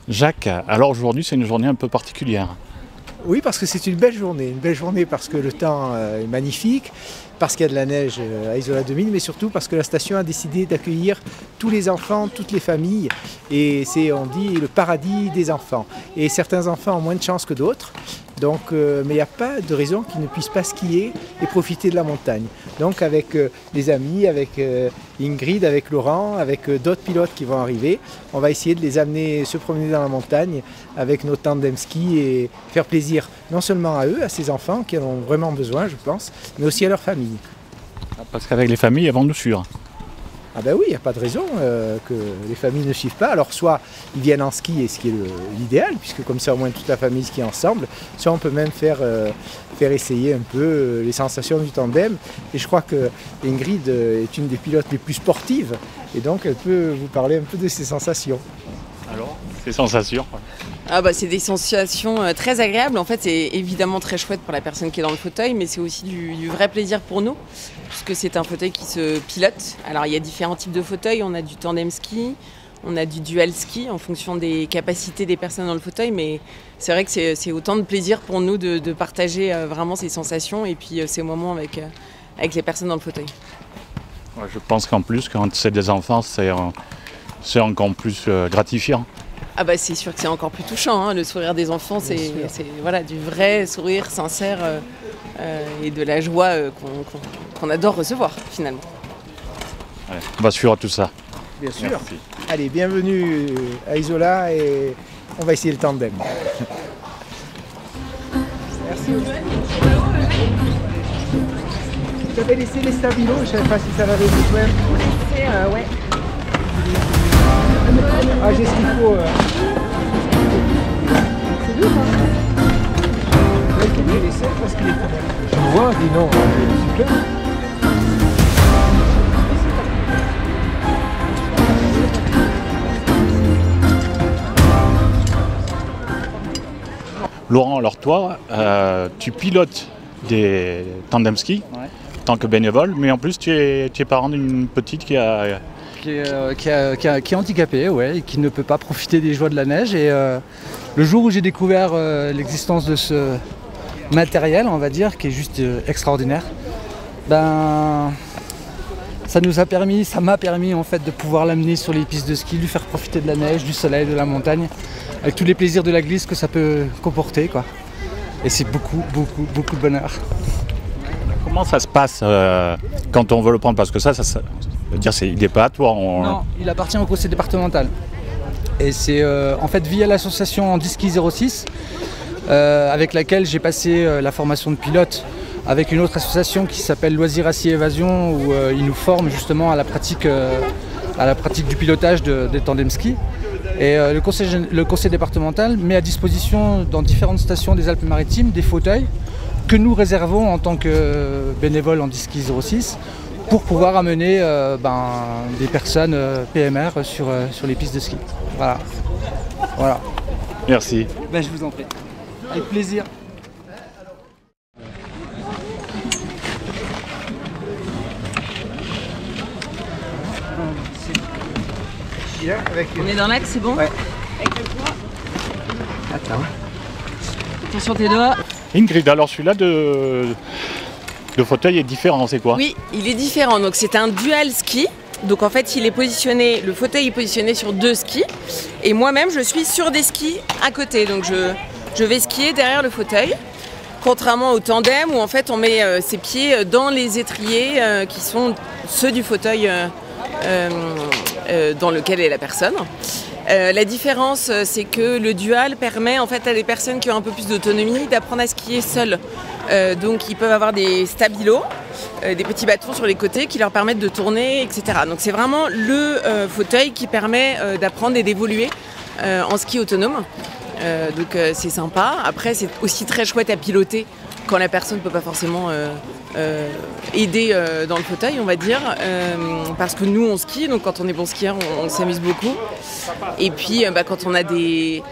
Jacques, alors aujourd'hui c'est une journée un peu particulière. Oui, parce que c'est une belle journée parce que le temps est magnifique, parce qu'il y a de la neige à Isola 2000, mais surtout parce que la station a décidé d'accueillir tous les enfants, toutes les familles, et c'est, on dit, le paradis des enfants. Et certains enfants ont moins de chance que d'autres, donc, mais il n'y a pas de raison qu'ils ne puissent pas skier et profiter de la montagne. Donc avec les amis, avec Ingrid, avec Laurent, avec d'autres pilotes qui vont arriver, on va essayer de les amener se promener dans la montagne avec nos tandem ski et faire plaisir non seulement à eux, à ces enfants qui en ont vraiment besoin, je pense, mais aussi à leur famille. Parce qu'avec les familles, elles vont nous suivre. Ah ben oui, il n'y a pas de raison que les familles ne suivent pas. Alors soit ils viennent en ski, et ce qui est l'idéal, puisque comme ça au moins toute la famille skie ensemble, soit on peut même faire essayer un peu les sensations du tandem. Et je crois que Ingrid est une des pilotes les plus sportives, et donc elle peut vous parler un peu de ses sensations. Alors, ces sensations? Ah bah, c'est des sensations très agréables. En fait, c'est évidemment très chouette pour la personne qui est dans le fauteuil, mais c'est aussi du vrai plaisir pour nous, puisque c'est un fauteuil qui se pilote. Alors, il y a différents types de fauteuils. On a du tandem ski, on a du dual ski en fonction des capacités des personnes dans le fauteuil, mais c'est vrai que c'est autant de plaisir pour nous de partager vraiment ces sensations et puis ces moments avec les personnes dans le fauteuil. Ouais, je pense qu'en plus, quand c'est des enfants, c'est encore plus gratifiant. Ah bah c'est sûr que c'est encore plus touchant, hein. Le sourire des enfants, c'est voilà, du vrai sourire sincère et de la joie qu'on adore recevoir finalement. Ouais, on va suivre tout ça. Bien sûr. Merci. Allez, bienvenue à Isola et on va essayer le tandem. Merci. Tu avais laissé les stabilos, je ne savais pas si ça l'avait besoin. Ouais. Ah, j'ai ce qu'il faut. C'est dur, hein? Ouais, il faut laisser parce qu'il est quand même. Je le vois, dis non, super. Laurent, alors toi, tu pilotes des tandem ski en tant que bénévole, mais en plus tu es parent d'une petite qui est handicapé, ouais, et qui ne peut pas profiter des joies de la neige. Et le jour où j'ai découvert l'existence de ce matériel, on va dire, qui est juste extraordinaire, ben, ça m'a permis en fait de pouvoir l'amener sur les pistes de ski, lui faire profiter de la neige, du soleil, de la montagne, avec tous les plaisirs de la glisse que ça peut comporter, quoi. Et c'est beaucoup de bonheur. Comment ça se passe quand on veut le prendre? Parce que ça veut dire il n'est pas à toi. Non, il appartient au conseil départemental. Et c'est en fait via l'association Handiski 06 avec laquelle j'ai passé la formation de pilote avec une autre association qui s'appelle Loisirs Assis Évasion, où ils nous forment justement à la pratique du pilotage des tandem ski. Et le conseil départemental met à disposition dans différentes stations des Alpes-Maritimes des fauteuils que nous réservons en tant que bénévoles Handiski 06 pour pouvoir amener des personnes PMR sur les pistes de ski. Voilà. Merci. Ben, je vous en prie. Avec plaisir. On est dans l'axe, c'est bon? Ouais. Avec le poids. Attends. Attention tes doigts. Ingrid, alors celui-là de fauteuil est différent, c'est quoi? Oui, il est différent. Donc c'est un dual ski. Donc en fait, le fauteuil est positionné sur deux skis. Et moi-même, je suis sur des skis à côté. Donc je vais skier derrière le fauteuil. Contrairement au tandem où en fait on met ses pieds dans les étriers qui sont ceux du fauteuil dans lequel est la personne. La différence, c'est que le dual permet en fait à des personnes qui ont un peu plus d'autonomie d'apprendre à skier seules. Donc ils peuvent avoir des stabilos, des petits bâtons sur les côtés qui leur permettent de tourner, etc. Donc c'est vraiment le fauteuil qui permet d'apprendre et d'évoluer en ski autonome. Donc c'est sympa. Après c'est aussi très chouette à piloter quand la personne ne peut pas forcément aider dans le fauteuil, on va dire, parce que nous on skie, donc quand on est bon skieur on s'amuse beaucoup. Et puis quand on a des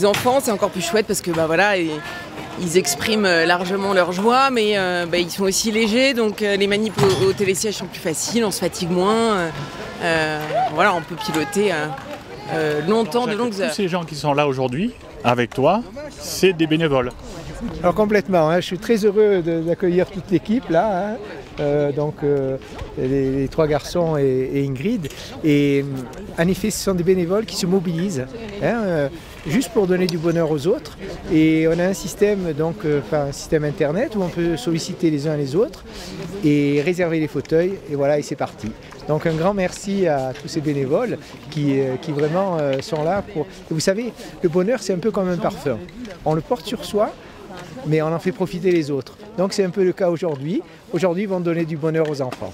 enfants c'est encore plus chouette parce que voilà, ils expriment largement leur joie, mais ils sont aussi légers, donc les manips au télésiège sont plus faciles, on se fatigue moins. Voilà, on peut piloter longtemps, de longues heures. Tous ces gens qui sont là aujourd'hui, avec toi, c'est des bénévoles. Alors complètement, hein, je suis très heureux d'accueillir toute l'équipe là, hein, les 3 garçons et Ingrid. Et en effet, ce sont des bénévoles qui se mobilisent hein, juste pour donner du bonheur aux autres. Et on a un système, un système internet où on peut solliciter les uns les autres et réserver les fauteuils. Et voilà, et c'est parti. Donc un grand merci à tous ces bénévoles qui vraiment sont là pour... Et vous savez, le bonheur c'est un peu comme un parfum. On le porte sur soi, mais on en fait profiter les autres. Donc c'est un peu le cas aujourd'hui. Aujourd'hui, ils vont donner du bonheur aux enfants.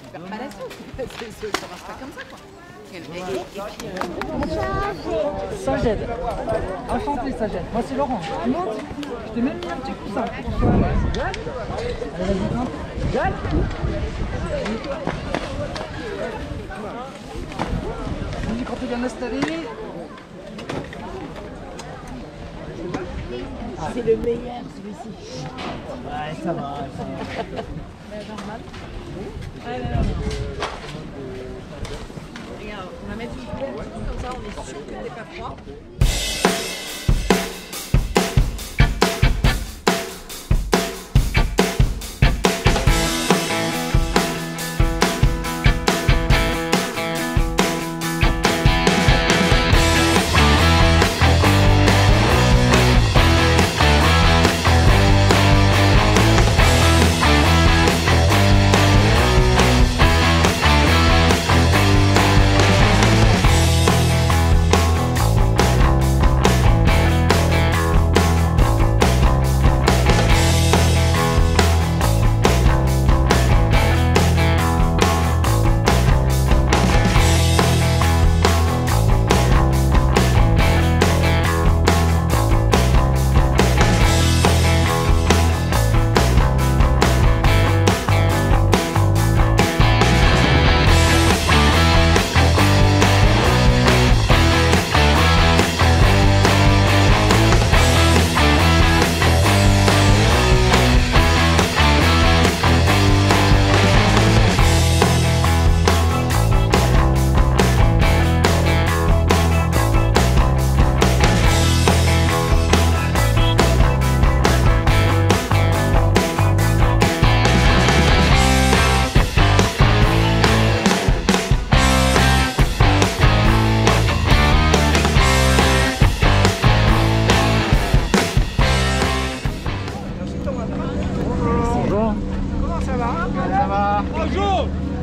Saged. Enchanté, Saged. Moi, c'est Laurent. Tu montes. Je t'ai même mis un petit coussin pour toi. Gale. Allez, vas-y, grimpe. Gale. Vas-y, quand tu es bien installé. C'est le meilleur celui-ci. Ouais, ça va. Normal. Regarde, on va mettre une couverture comme ça, on est sûr que t'es pas froid.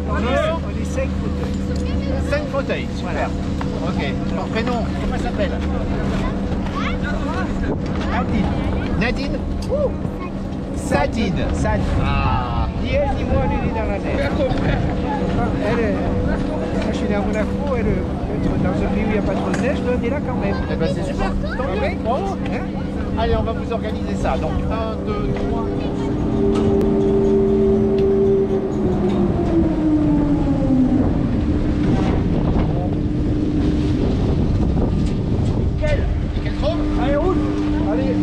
On est 5 fauteuils. 5 fauteuils, super. Ok. Ton prénom, comment ça s'appelle? Nadine. Nadine? Sadine. Sadine. Ah. Ni elle ni moi, on est nés dans la neige. Moi, je suis né à Monaco, elle est dans un pays où il n'y a pas trop de neige, mais on est là quand même. Eh ben c'est super. Tant mieux. Bravo. Allez, on va vous organiser ça. Donc 1, 2, 3. Allez, roule. Allez.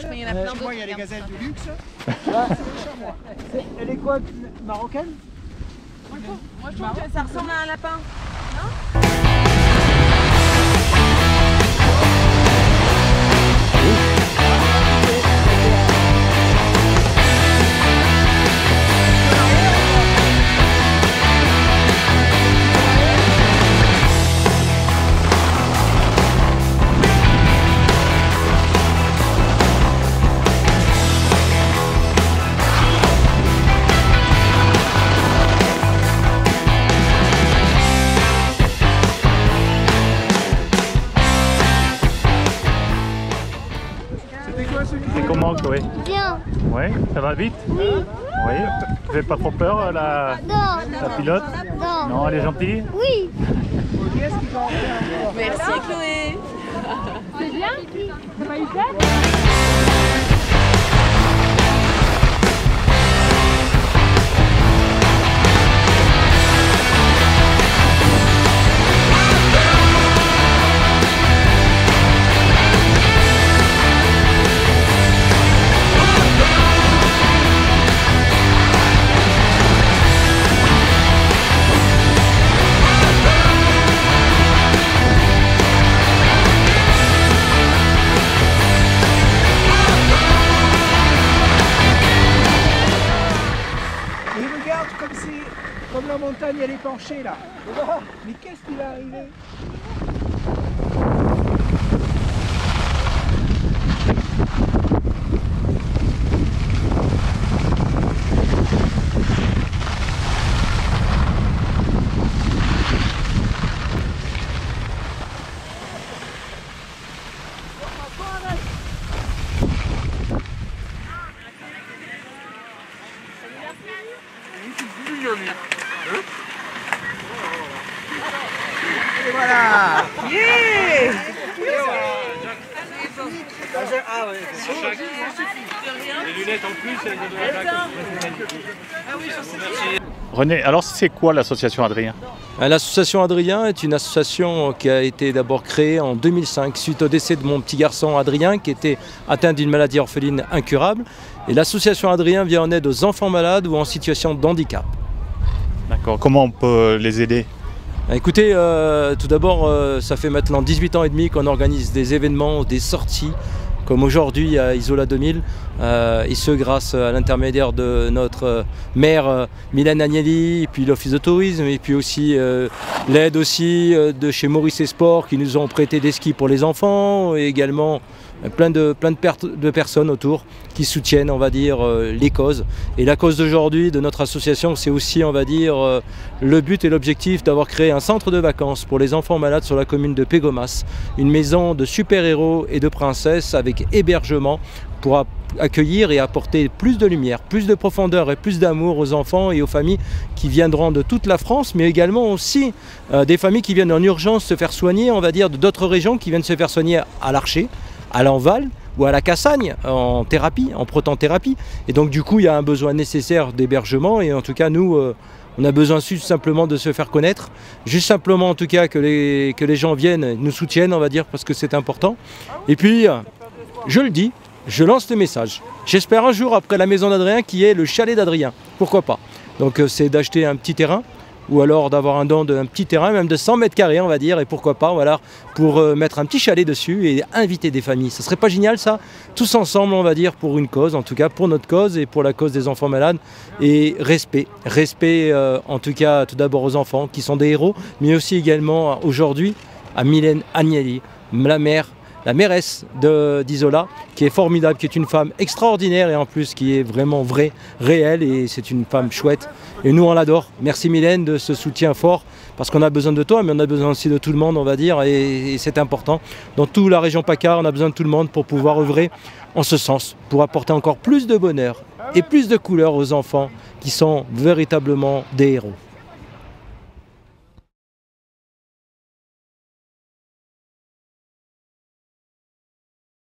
Mais il y en a plein d'autres. Moi, il y a les gazelles du luxe. Elle est quoi, marocaine? Moi je trouve que ça ressemble à un lapin. Non ? Chloé? Bien. Oui, ça va vite? Oui. Oui. Vous n'avez pas trop peur, la pilote? Non. Non, elle est gentille? Oui. Merci Chloé. C'est bien. Ça va hyper. Comme la montagne elle est penchée là. Mais qu'est-ce qui va arriver? Et voilà. Yeah. Les lunettes en plus, René, alors c'est quoi l'association Adrien? L'association Adrien est une association qui a été d'abord créée en 2005 suite au décès de mon petit garçon Adrien qui était atteint d'une maladie orpheline incurable. Et l'association Adrien vient en aide aux enfants malades ou en situation de handicap. D'accord, comment on peut les aider? Écoutez, tout d'abord, ça fait maintenant 18 ans et demi qu'on organise des événements, des sorties, comme aujourd'hui à Isola 2000, et ce grâce à l'intermédiaire de notre maire Mylène Agnelli, et puis l'Office de tourisme, et puis aussi l'aide aussi de chez Maurice et Sport qui nous ont prêté des skis pour les enfants, et également plein de personnes autour qui soutiennent, on va dire, les causes. Et la cause d'aujourd'hui de notre association, c'est aussi, on va dire, le but et l'objectif d'avoir créé un centre de vacances pour les enfants malades sur la commune de Pégomas, une maison de super-héros et de princesses avec hébergement pour accueillir et apporter plus de lumière, plus de profondeur et plus d'amour aux enfants et aux familles qui viendront de toute la France, mais également aussi des familles qui viennent en urgence se faire soigner, on va dire, d'autres régions qui viennent se faire soigner à l'Archer, à l'Enval ou à la Cassagne en thérapie, en protonthérapie. Et donc du coup il y a un besoin nécessaire d'hébergement et en tout cas nous on a besoin juste simplement de se faire connaître, juste simplement en tout cas que les gens viennent, nous soutiennent, on va dire, parce que c'est important. Et puis je le dis, je lance le message. J'espère un jour après la maison d'Adrien qui est le chalet d'Adrien, pourquoi pas. Donc c'est d'acheter un petit terrain ou alors d'avoir un don d'un petit terrain, même de 100 mètres carrés on va dire, et pourquoi pas, voilà, pour mettre un petit chalet dessus et inviter des familles. Ce serait pas génial ça? Tous ensemble on va dire, pour une cause, en tout cas pour notre cause et pour la cause des enfants malades. Et respect en tout cas tout d'abord aux enfants qui sont des héros, mais aussi également aujourd'hui à Mylène Agnelli, la mairesse d'Isola, qui est formidable, qui est une femme extraordinaire et en plus qui est vraiment vraie, réelle, et c'est une femme chouette. Et nous on l'adore. Merci Mylène de ce soutien fort, parce qu'on a besoin de toi, mais on a besoin aussi de tout le monde, on va dire, et c'est important. Dans toute la région PACA, on a besoin de tout le monde pour pouvoir œuvrer en ce sens, pour apporter encore plus de bonheur et plus de couleurs aux enfants qui sont véritablement des héros.